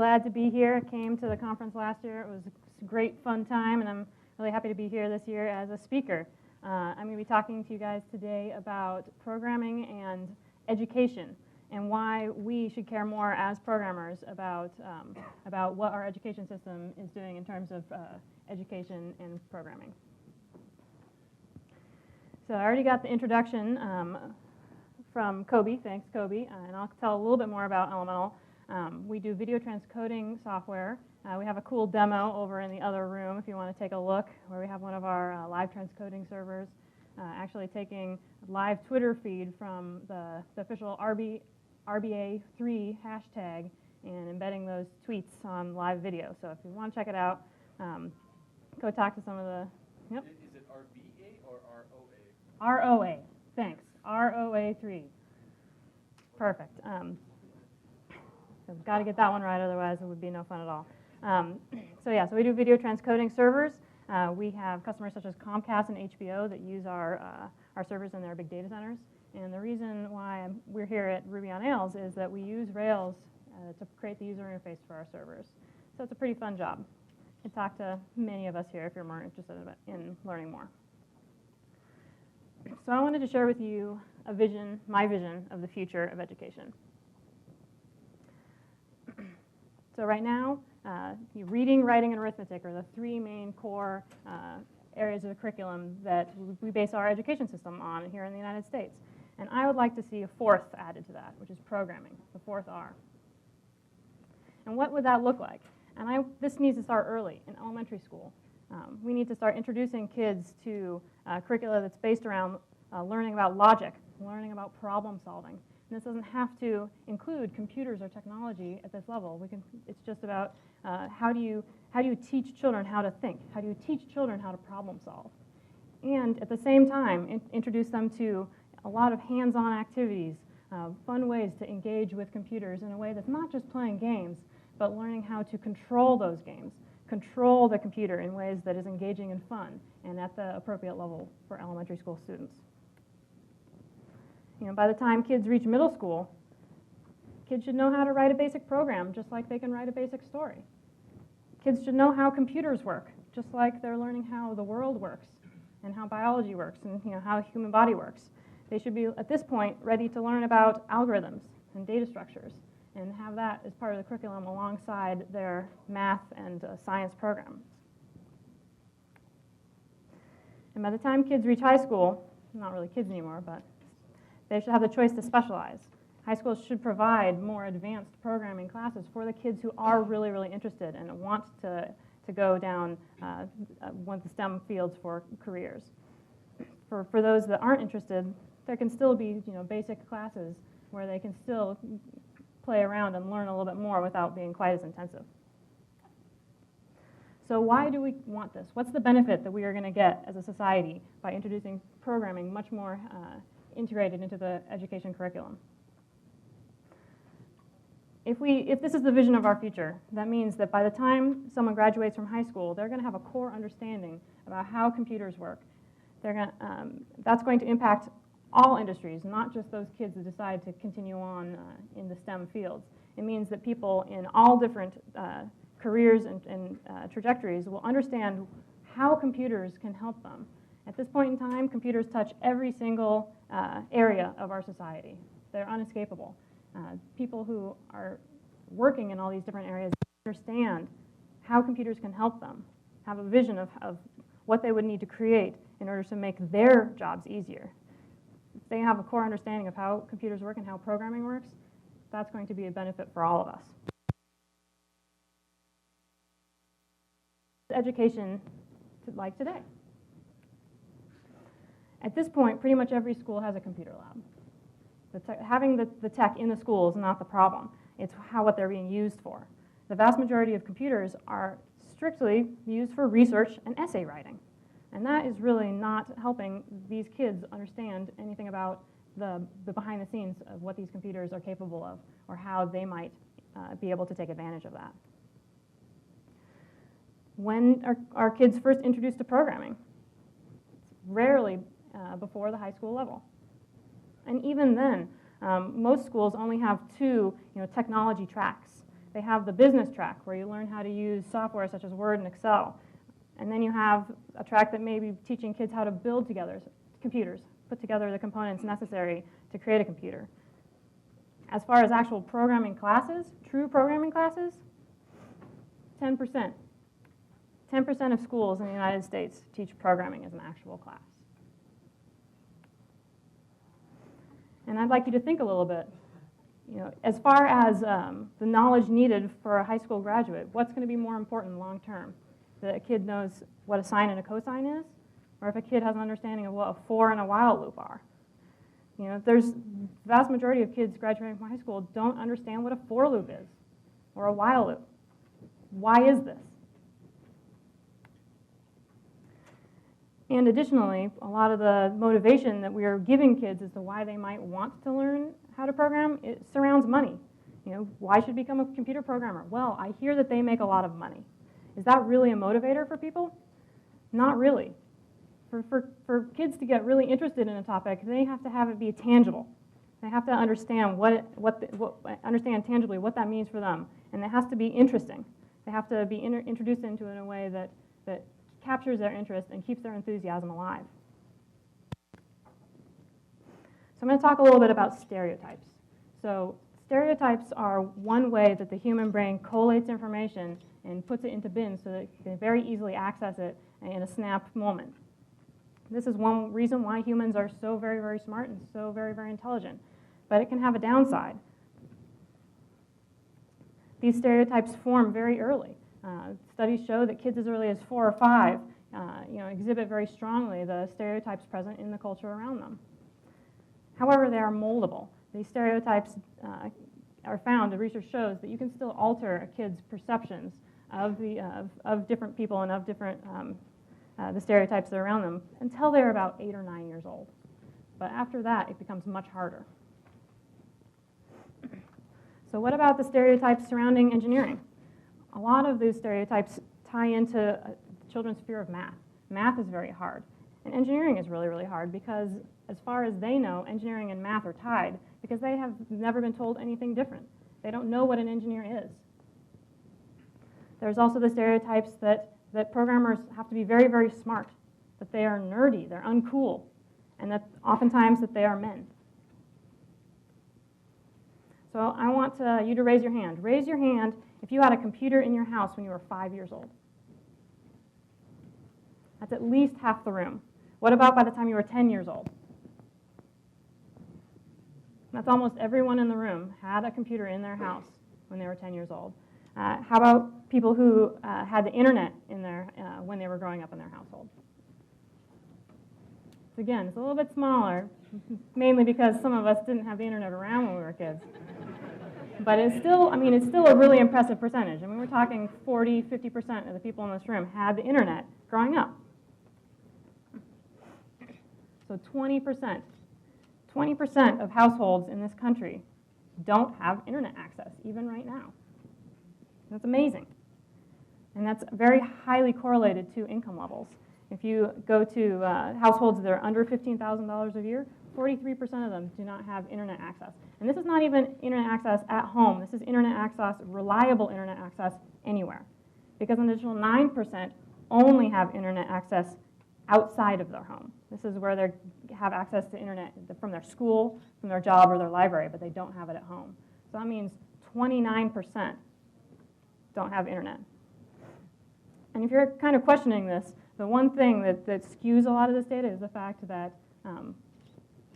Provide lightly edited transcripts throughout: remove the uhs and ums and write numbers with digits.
glad to be here. I came to the conference last year. It was a great, fun time, and I'm really happy to be here this year as a speaker. I'm going to be talking to you guys today about programming and education and why we should care more as programmers about what our education system is doing in terms of education and programming. So I already got the introduction from Kobe. Thanks, Kobe. And I'll tell a little bit more about Elemental. We do video transcoding software. We have a cool demo over in the other room if you want to take a look, where we have one of our live transcoding servers actually taking live Twitter feed from the official RBA3 hashtag and embedding those tweets on live video. So if you want to check it out, go talk to some of the... Yep. Is it RBA or ROA? ROA. Thanks. ROA3. Perfect. So we've got to get that one right, otherwise it would be no fun at all. So we do video transcoding servers. We have customers such as Comcast and HBO that use our servers in their big data centers. And the reason why we're here at Ruby on Rails is that we use Rails to create the user interface for our servers. So it's a pretty fun job. You can talk to many of us here if you're more interested in learning more. So I wanted to share with you a vision, my vision of the future of education. So right now, reading, writing, and arithmetic are the three main core areas of the curriculum that we base our education system on here in the United States. And I would like to see a fourth added to that, which is programming, the fourth R. And what would that look like? And this needs to start early, in elementary school. We need to start introducing kids to curricula that's based around learning about logic, learning about problem solving. And this doesn't have to include computers or technology at this level. It's just about how do you teach children how to think? How do you teach children how to problem solve? And at the same time, introduce them to a lot of hands-on activities, fun ways to engage with computers in a way that's not just playing games, but learning how to control those games, control the computer in ways that is engaging and fun, and at the appropriate level for elementary school students. By the time kids reach middle school, kids should know how to write a basic program just like they can write a basic story. Kids should know how computers work, just like they're learning how the world works and how biology works and how the human body works. They should be, at this point, ready to learn about algorithms and data structures and have that as part of the curriculum alongside their math and science programs. And by the time kids reach high school, not really kids anymore, but they should have the choice to specialize. High schools should provide more advanced programming classes for the kids who are really, really interested and want to go down one of the STEM fields for careers. For those that aren't interested, there can still be basic classes where they can still play around and learn a little bit more without being quite as intensive. So why do we want this? What's the benefit that we are going to get as a society by introducing programming much more integrated into the education curriculum? If this is the vision of our future, that means that by the time someone graduates from high school, they're going to have a core understanding about how computers work. That's going to impact all industries, not just those kids that decide to continue on in the STEM fields. It means that people in all different careers and trajectories will understand how computers can help them. At this point in time, computers touch every single area of our society. They're unescapable. People who are working in all these different areas understand how computers can help them, have a vision of what they would need to create in order to make their jobs easier. If they have a core understanding of how computers work and how programming works, that's going to be a benefit for all of us. Education like today. At this point, pretty much every school has a computer lab. Having the tech in the school is not the problem. It's what they're being used for. The vast majority of computers are strictly used for research and essay writing. And that is really not helping these kids understand anything about the behind the scenes of what these computers are capable of or how they might be able to take advantage of that. When are kids first introduced to programming? It's rarely before the high school level. And even then, most schools only have two technology tracks. They have the business track, where you learn how to use software such as Word and Excel. And then you have a track that may be teaching kids how to build together computers, put together the components necessary to create a computer. As far as actual programming classes, true programming classes, 10%. 10% of schools in the United States teach programming as an actual class. And I'd like you to think a little bit, as far as the knowledge needed for a high school graduate, what's going to be more important long term? That a kid knows what a sine and a cosine is, or if a kid has an understanding of what a for and a while loop are. There's the vast majority of kids graduating from high school don't understand what a for loop is or a while loop. Why is this? And additionally, a lot of the motivation that we are giving kids as to why they might want to learn how to program, it surrounds money. Why should become a computer programmer? Well, I hear that they make a lot of money. Is that really a motivator for people? Not really. For kids to get really interested in a topic, they have to have it be tangible. They have to understand understand tangibly what that means for them, and it has to be interesting. They have to be introduced into it in a way that captures their interest and keeps their enthusiasm alive. So I'm going to talk a little bit about stereotypes. So stereotypes are one way that the human brain collates information and puts it into bins so that you can very easily access it in a snap moment. This is one reason why humans are so very, very smart and so very, very intelligent. But it can have a downside. These stereotypes form very early. Studies show that kids as early as 4 or 5 exhibit very strongly the stereotypes present in the culture around them. However, they are moldable. These stereotypes are found, the research shows that you can still alter a kid's perceptions of different people and of different the stereotypes that are around them until they're about 8 or 9 years old. But after that, it becomes much harder. So what about the stereotypes surrounding engineering? A lot of these stereotypes tie into children's fear of math. Math is very hard. And engineering is really, really hard because as far as they know, engineering and math are tied because they have never been told anything different. They don't know what an engineer is. There's also the stereotypes that programmers have to be very, very smart, that they are nerdy, they're uncool, and that oftentimes that they are men. So I want you to raise your hand. Raise your hand if you had a computer in your house when you were 5 years old. That's at least half the room. What about by the time you were 10 years old? That's almost everyone in the room had a computer in their house when they were 10 years old. How about people who had the internet in when they were growing up in their household? So again, it's a little bit smaller, mainly because some of us didn't have the internet around when we were kids. But it's still a really impressive percentage. I mean, we're talking 40, 50% of the people in this room had the internet growing up. So 20% of households in this country don't have internet access, even right now. That's amazing. And that's very highly correlated to income levels. If you go to households that are under $15,000 a year, 43% of them do not have internet access. And this is not even internet access at home. This is internet access, reliable internet access anywhere. Because an additional 9% only have internet access outside of their home. This is where they have access to internet from their school, from their job, or their library, but they don't have it at home. So that means 29% don't have internet. And if you're kind of questioning this, the one thing that skews a lot of this data is the fact that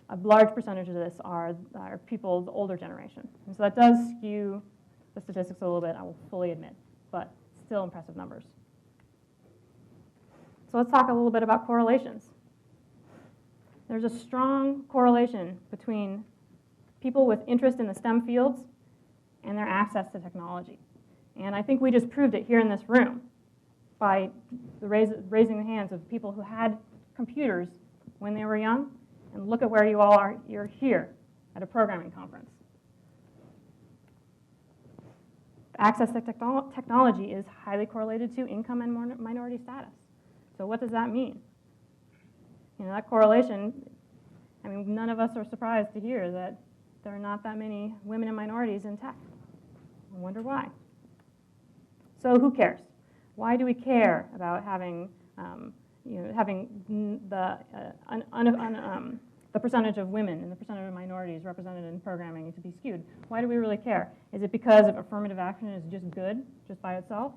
a large percentage of this are people, the older generation. And so that does skew the statistics a little bit, I will fully admit, but still impressive numbers. So let's talk a little bit about correlations. There's a strong correlation between people with interest in the STEM fields and their access to technology. And I think we just proved it here in this room by raising the hands of people who had computers when they were young. And look at where you all are. You're here at a programming conference. Access to technology is highly correlated to income and minority status. So what does that mean? That correlation, I mean, none of us are surprised to hear that there are not that many women and minorities in tech. I wonder why. So who cares? Why do we care about having, the percentage of women and the percentage of minorities represented in programming to be skewed? Why do we really care? Is it because of affirmative action is just good, just by itself?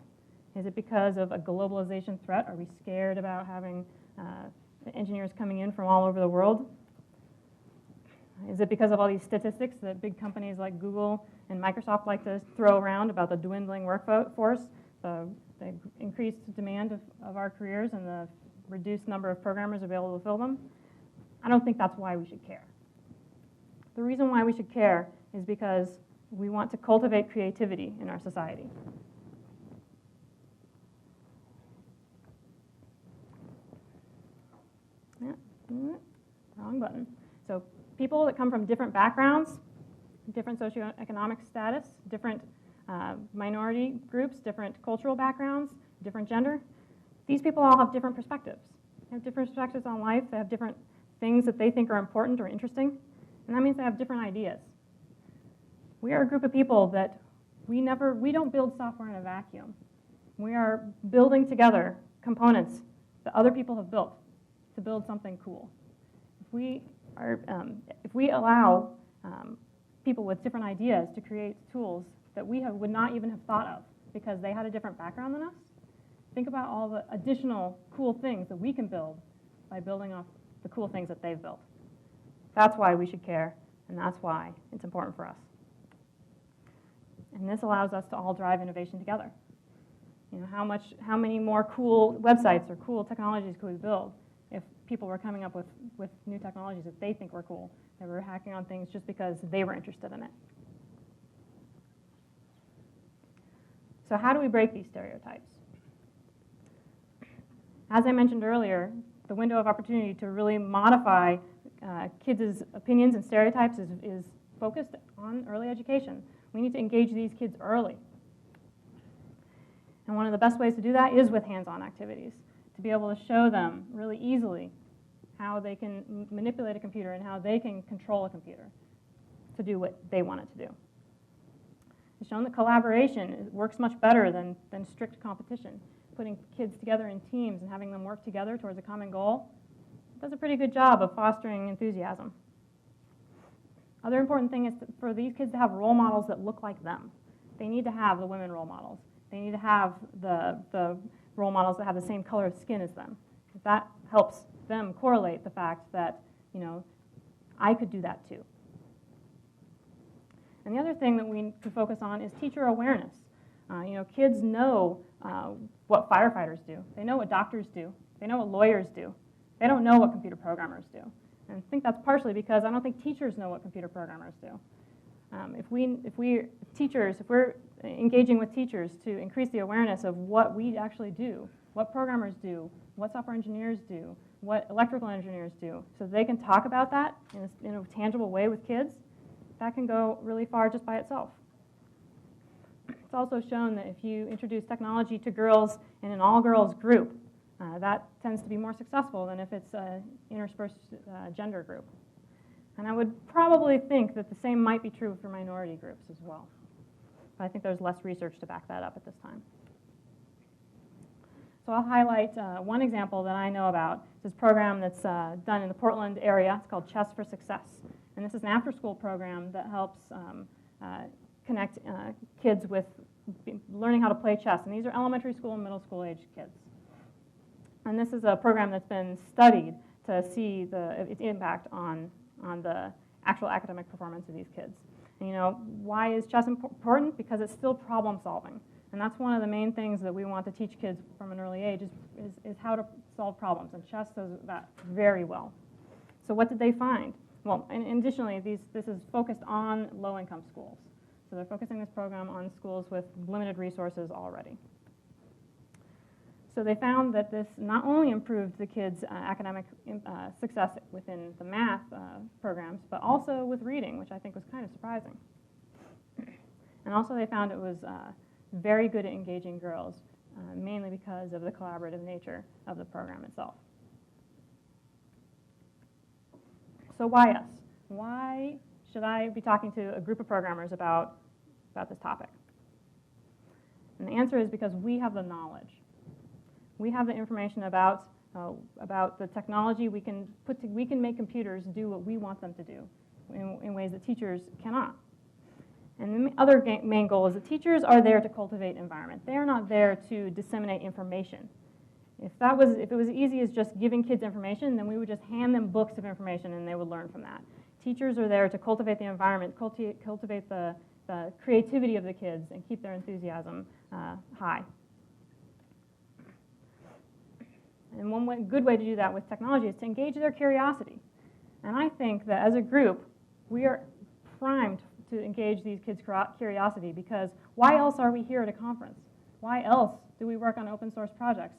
Is it because of a globalization threat? Are we scared about having engineers coming in from all over the world? Is it because of all these statistics that big companies like Google and Microsoft like to throw around about the dwindling workforce, the increased demand of our careers, and the reduced number of programmers available to fill them? I don't think that's why we should care. The reason why we should care is because we want to cultivate creativity in our society. Yeah, wrong button. So people that come from different backgrounds, different socioeconomic status, different minority groups, different cultural backgrounds, different gender, these people all have different perspectives. They have different perspectives on life. They have different things that they think are important or interesting. And that means they have different ideas. We are a group of people that we don't build software in a vacuum. We are building together components that other people have built to build something cool. If we allow people with different ideas to create tools that we would not even have thought of because they had a different background than us, think about all the additional cool things that we can build by building off the cool things that they've built. That's why we should care, and that's why it's important for us. And this allows us to all drive innovation together. How many more cool websites or cool technologies could we build if people were coming up with new technologies that they think were cool, that were hacking on things just because they were interested in it? So how do we break these stereotypes? As I mentioned earlier, the window of opportunity to really modify kids' opinions and stereotypes is focused on early education. We need to engage these kids early. And one of the best ways to do that is with hands-on activities, to be able to show them really easily how they can manipulate a computer and how they can control a computer to do what they want it to do. It's shown that collaboration works much better than strict competition. Putting kids together in teams and having them work together towards a common goal does a pretty good job of fostering enthusiasm. Other important thing is for these kids to have role models that look like them. They need to have the women role models. They need to have the role models that have the same color of skin as them. That helps them correlate the fact that, I could do that too. And the other thing that we could focus on is teacher awareness. Kids know what firefighters do. They know what doctors do. They know what lawyers do. They don't know what computer programmers do. And I think that's partially because I don't think teachers know what computer programmers do. If we're engaging with teachers to increase the awareness of what we actually do, what programmers do, what software engineers do, what electrical engineers do, so they can talk about that in a tangible way with kids, that can go really far just by itself. It's also shown that if you introduce technology to girls in an all-girls group, that tends to be more successful than if it's an interspersed gender group. And I would probably think that the same might be true for minority groups as well. But I think there's less research to back that up at this time. So I'll highlight one example that I know about. This program that's done in the Portland area. It's called Chess for Success. And this is an after-school program that helps connect kids with learning how to play chess. And these are elementary school and middle school age kids. And this is a program that's been studied to see its impact on the actual academic performance of these kids. And why is chess important? Because it's still problem solving. And that's one of the main things that we want to teach kids from an early age is how to solve problems. And chess does that very well. So what did they find? Well, and additionally, this is focused on low-income schools. So they're focusing this program on schools with limited resources already. So they found that this not only improved the kids' academic success within the math programs, but also with reading, which I think was kind of surprising. And also they found it was very good at engaging girls, mainly because of the collaborative nature of the program itself. So why us? Why should I be talking to a group of programmers about this topic? And the answer is because we have the knowledge. We have the information about the technology. We can make computers do what we want them to do in ways that teachers cannot. And the other main goal is that teachers are there to cultivate environment. They are not there to disseminate information. If it was as easy as just giving kids information, then we would just hand them books of information and they would learn from that. Teachers are there to cultivate the environment, cultivate the creativity of the kids, and keep their enthusiasm high. And one good way to do that with technology is to engage their curiosity. And I think that as a group, we are primed to engage these kids' curiosity, because why else are we here at a conference? Why else do we work on open source projects?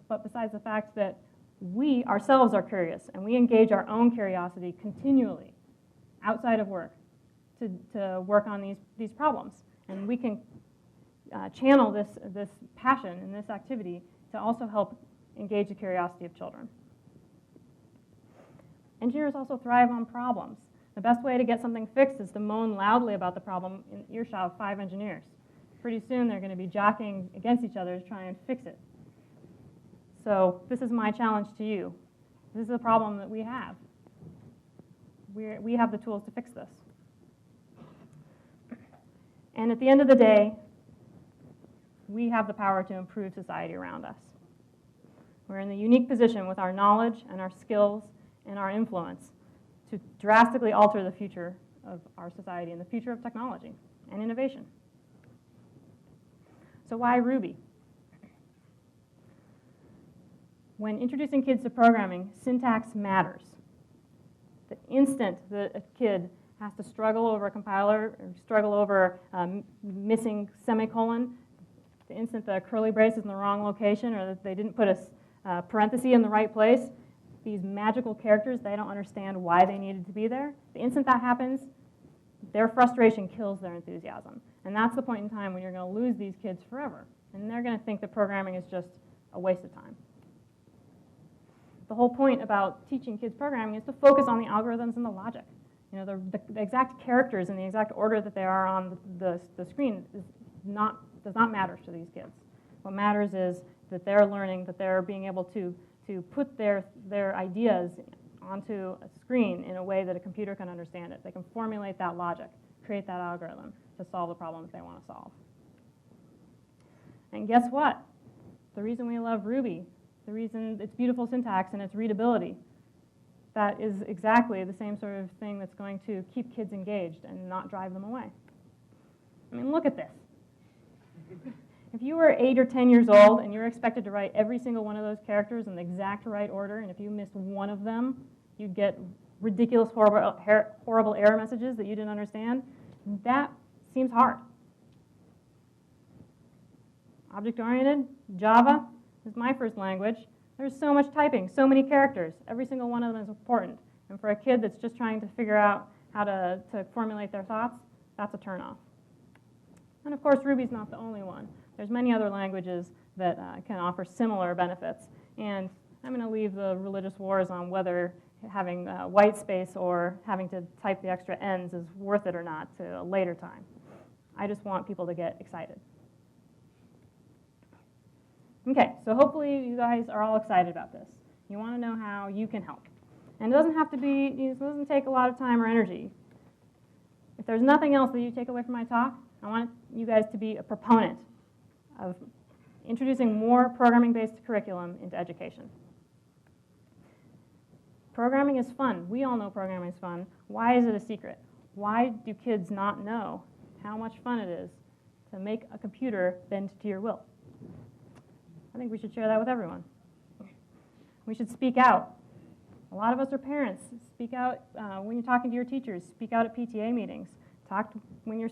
But besides the fact that we ourselves are curious and we engage our own curiosity continually outside of work to work on these problems. And we can channel this passion and this activity to also help engage the curiosity of children. Engineers also thrive on problems. The best way to get something fixed is to moan loudly about the problem in earshot of 5 engineers. Pretty soon they're going to be jockeying against each other to try and fix it. So this is my challenge to you. This is a problem that we have. We have the tools to fix this. And at the end of the day, we have the power to improve society around us. We're in the unique position with our knowledge and our skills and our influence to drastically alter the future of our society and the future of technology and innovation. So why Ruby? When introducing kids to programming, syntax matters. The instant that a kid has to struggle over a compiler or struggle over missing semicolon, the instant the curly brace is in the wrong location or that they didn't put a parenthesis in the right place, these magical characters, they don't understand why they needed to be there. The instant that happens, their frustration kills their enthusiasm. And that's the point in time when you're going to lose these kids forever. And they're going to think that programming is just a waste of time. The whole point about teaching kids programming is to focus on the algorithms and the logic. You know, the exact characters in the exact order that they are on the screen does not matter to these kids. What matters is that they're learning, that they're being able to put their ideas onto a screen in a way that a computer can understand it. They can formulate that logic, create that algorithm to solve the problems they want to solve. And guess what? The reason we love Ruby, the reason it's beautiful syntax and its readability, that is exactly the same sort of thing that's going to keep kids engaged and not drive them away. I mean, look at this. If you were 8 or 10 years old and you were expected to write every single one of those characters in the exact right order, and if you missed one of them, you'd get ridiculous, horrible error messages that you didn't understand, that seems hard. Object-oriented, Java is my first language. There's so much typing, so many characters. Every single one of them is important. And for a kid that's just trying to figure out how to formulate their thoughts, that's a turnoff. And of course, Ruby's not the only one. There's many other languages that can offer similar benefits. And I'm going to leave the religious wars on whether having white space or having to type the extra N's is worth it or not to a later time. I just want people to get excited. Okay, so hopefully you guys are all excited about this. You want to know how you can help. And it doesn't have to be, it doesn't take a lot of time or energy. If there's nothing else that you take away from my talk, I want you guys to be a proponent of introducing more programming-based curriculum into education. Programming is fun. We all know programming is fun. Why is it a secret? Why do kids not know how much fun it is to make a computer bend to your will? I think we should share that with everyone. We should speak out. A lot of us are parents. Speak out when you're talking to your teachers. Speak out at PTA meetings. When you're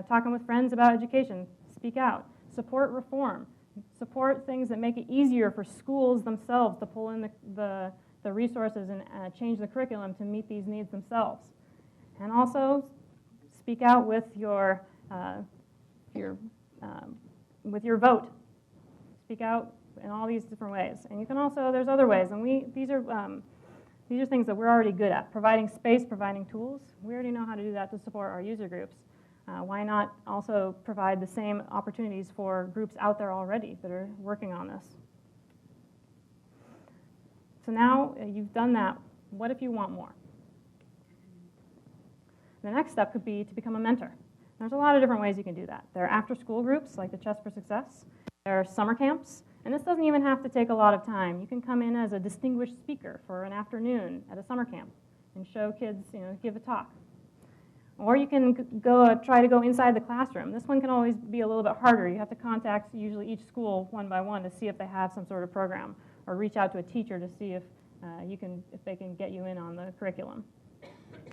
talking with friends about education. Speak out. Support reform. Support things that make it easier for schools themselves to pull in the resources and change the curriculum to meet these needs themselves. And also speak out with your vote. Speak out in all these different ways. And you can also, there's other ways, and these are things that we're already good at. Providing space, providing tools. We already know how to do that to support our user groups. Why not also provide the same opportunities for groups out there already that are working on this? So now you've done that. What if you want more? The next step could be to become a mentor. There's a lot of different ways you can do that. There are after-school groups like the Chess for Success. There are summer camps. And this doesn't even have to take a lot of time. You can come in as a distinguished speaker for an afternoon at a summer camp and show kids, give a talk. Or you can try to go inside the classroom. This one can always be a little bit harder. You have to contact usually each school one by one to see if they have some sort of program, or reach out to a teacher to see if they can get you in on the curriculum.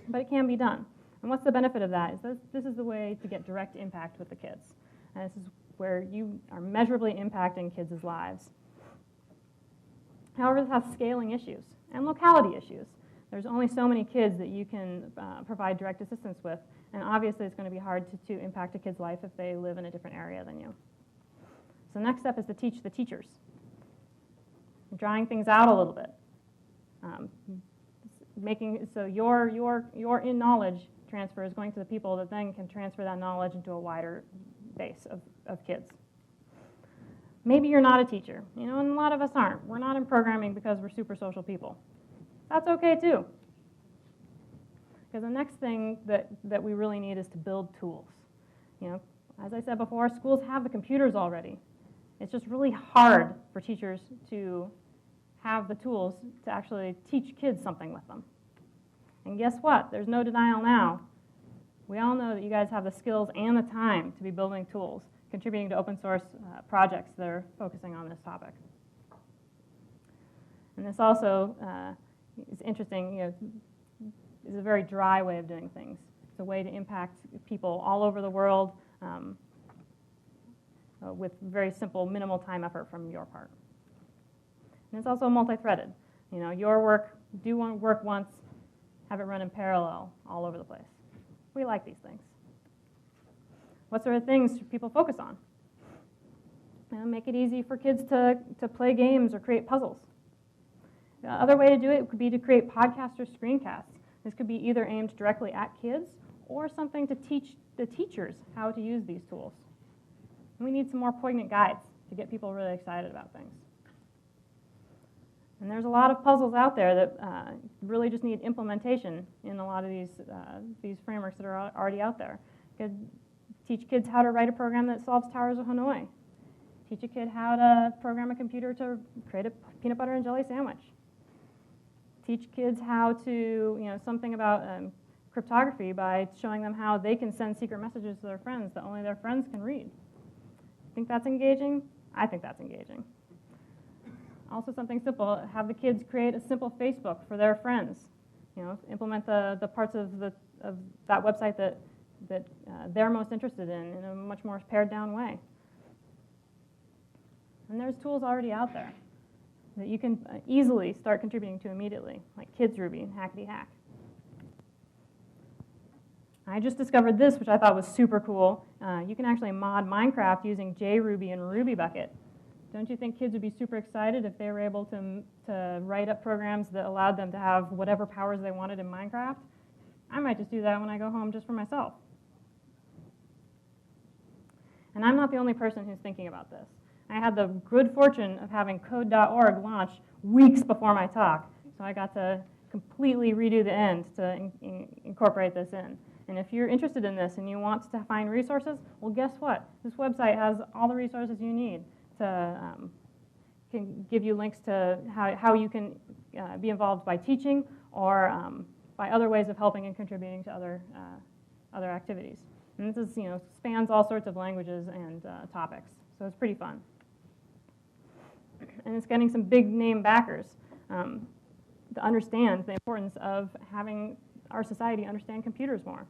But it can be done. And what's the benefit of that? This is the way to get direct impact with the kids. And this is where you are measurably impacting kids' lives. However, this has scaling issues and locality issues. There's only so many kids that you can provide direct assistance with, and obviously it's going to be hard to impact a kid's life if they live in a different area than you. So the next step is to teach the teachers. Drawing things out a little bit. Making so your in-knowledge transfer is going to the people that then can transfer that knowledge into a wider base of kids. Maybe you're not a teacher, and a lot of us aren't. We're not in programming because we're super social people. That's okay too. Because the next thing that we really need is to build tools. As I said before, schools have the computers already. It's just really hard for teachers to have the tools to actually teach kids something with them. And guess what? There's no denial now. We all know that you guys have the skills and the time to be building tools, contributing to open source projects that are focusing on this topic. And this also is interesting, is a very dry way of doing things. It's a way to impact people all over the world with very simple, minimal time effort from your part. And it's also multi-threaded. Your work, do one work once, have it run in parallel all over the place. We like these things. What sort of things should people focus on? Make it easy for kids to play games or create puzzles. The other way to do it could be to create podcasts or screencasts. This could be either aimed directly at kids or something to teach the teachers how to use these tools. And we need some more poignant guides to get people really excited about things. And there's a lot of puzzles out there that really just need implementation in a lot of these frameworks that are already out there. You could teach kids how to write a program that solves Towers of Hanoi. Teach a kid how to program a computer to create a peanut butter and jelly sandwich. Teach kids how to, something about cryptography by showing them how they can send secret messages to their friends that only their friends can read. Think that's engaging? I think that's engaging. Also something simple, have the kids create a simple Facebook for their friends. Implement the parts of that website that they're most interested in a much more pared down way. And there's tools already out there that you can easily start contributing to immediately, like JRuby and Hackety Hack. I just discovered this, which I thought was super cool. You can actually mod Minecraft using JRuby and RubyBukkit. Don't you think kids would be super excited if they were able to write up programs that allowed them to have whatever powers they wanted in Minecraft? I might just do that when I go home just for myself. And I'm not the only person who's thinking about this. I had the good fortune of having code.org launch weeks before my talk, so I got to completely redo the end to incorporate this in. And if you're interested in this and you want to find resources, well, guess what? This website has all the resources you need to can give you links to how you can be involved by teaching or by other ways of helping and contributing to other activities. And this is, spans all sorts of languages and topics, so it's pretty fun. And it's getting some big name backers to understand the importance of having our society understand computers more.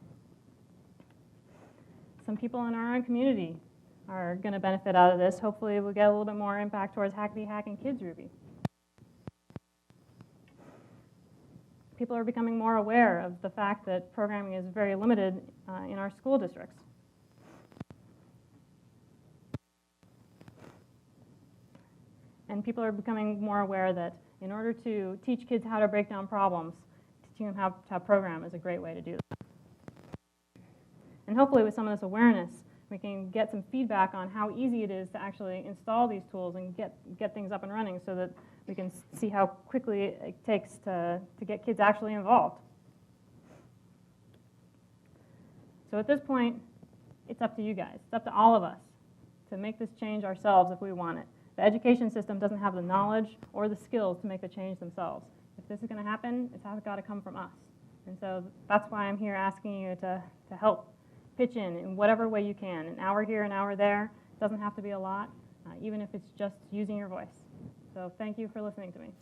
Some people in our own community are going to benefit out of this. Hopefully we'll get a little bit more impact towards Hackety Hack and JRuby. People are becoming more aware of the fact that programming is very limited in our school districts. And people are becoming more aware that in order to teach kids how to break down problems, teaching them how to program is a great way to do that. And hopefully with some of this awareness, we can get some feedback on how easy it is to actually install these tools and get things up and running so that we can see how quickly it takes to get kids actually involved. So at this point, it's up to you guys. It's up to all of us to make this change ourselves if we want it. The education system doesn't have the knowledge or the skills to make the change themselves. If this is going to happen, it's got to come from us. And so that's why I'm here asking you to help pitch in whatever way you can. An hour here, an hour there. It doesn't have to be a lot, even if it's just using your voice. So thank you for listening to me.